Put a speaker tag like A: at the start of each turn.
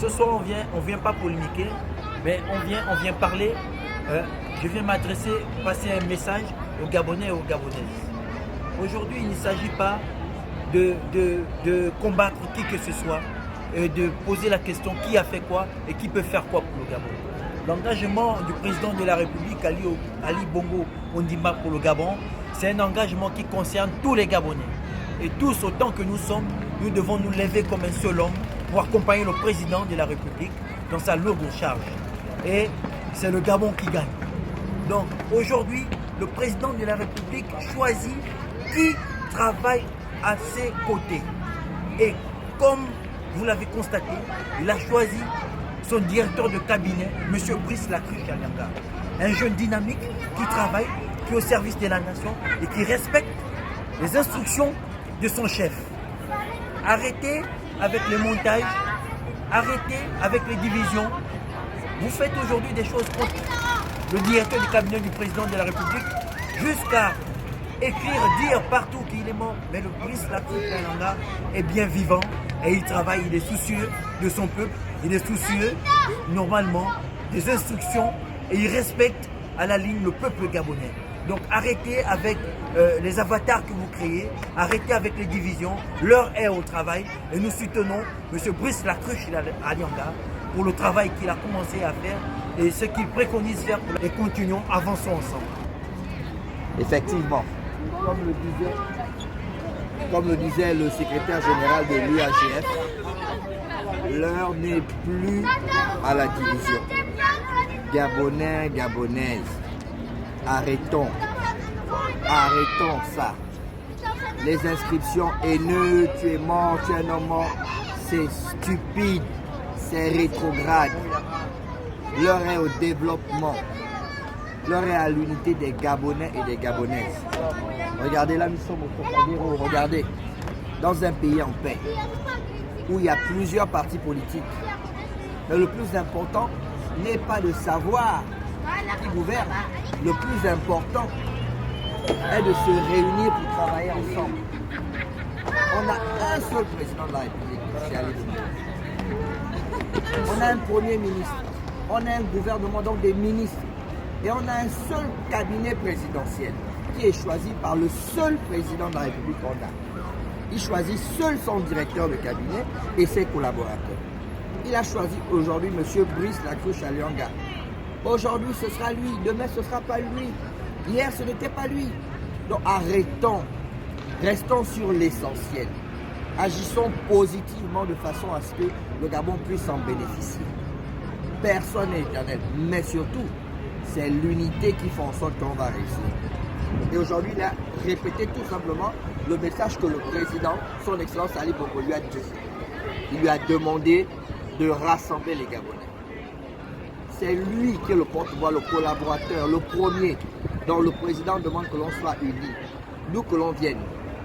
A: Ce soir, on vient pas polémiquer, mais on vient parler. Je viens passer un message aux Gabonais et aux Gabonaises. Aujourd'hui, il ne s'agit pas de combattre qui que ce soit, de poser la question qui a fait quoi et qui peut faire quoi pour le Gabon. L'engagement du président de la République, Ali Bongo Ondimba, pour le Gabon, c'est un engagement qui concerne tous les Gabonais. Et tous, autant que nous sommes, nous devons nous lever comme un seul homme pour accompagner le président de la République dans sa lourde charge. Et c'est le Gabon qui gagne. Donc aujourd'hui, le président de la République choisit qui travaille à ses côtés. Et comme vous l'avez constaté, il a choisi son directeur de cabinet, M. Brice Lacruche Alianga. Un jeune dynamique qui travaille, qui est au service de la nation et qui respecte les instructions de son chef. Arrêtez avec les montages, arrêtez avec les divisions. Vous faites aujourd'hui des choses contre le directeur du cabinet du président de la République jusqu'à écrire, dire partout qu'il est mort. Mais le Brice Lacruche Alianga est bien vivant et il travaille, il est soucieux de son peuple, il est soucieux normalement des instructions et il respecte à la ligne le peuple gabonais. Donc arrêtez avec les avatars que vous créez, arrêtez avec les divisions, l'heure est au travail et nous soutenons M. Brice Lacruche Alianga pour le travail qu'il a commencé à faire et ce qu'il préconise faire et continuons, avançons ensemble.
B: Effectivement, comme le disait le secrétaire général de l'UAGF, l'heure n'est plus à la division. Gabonais, Gabonaises, arrêtons ça. Les inscriptions haineuses, tu es mort, tu es un homme mort, c'est stupide, c'est rétrograde. L'heure est au développement. L'heure est à l'unité des Gabonais et des Gabonaises. Regardez là, nous sommes au Trocadéro. Regardez, dans un pays en paix, où il y a plusieurs partis politiques. Mais le plus important n'est pas de savoir qui gouverne. Le plus important est de se réunir pour travailler ensemble. On a un seul président de la République, c'est Ali Bongo. On a un premier ministre. On a un gouvernement, donc des ministres. Et on a un seul cabinet présidentiel qui est choisi par le seul président de la République qu'on a. Il choisit seul son directeur de cabinet et ses collaborateurs. Il a choisi aujourd'hui M. Brice Lacruche Alianga. Aujourd'hui ce sera lui, demain ce ne sera pas lui. Hier ce n'était pas lui. Donc arrêtons, restons sur l'essentiel. Agissons positivement de façon à ce que le Gabon puisse en bénéficier. Personne n'est éternel, mais surtout, c'est l'unité qui fait en sorte qu'on va réussir. Et aujourd'hui, il a répété tout simplement le message que le président, son Excellence Ali Bongo, lui a dit. Il lui a demandé de rassembler les Gabonais. C'est lui qui est le porte-voix, le collaborateur, le premier dont le président demande que l'on soit unis. Nous, que l'on vienne.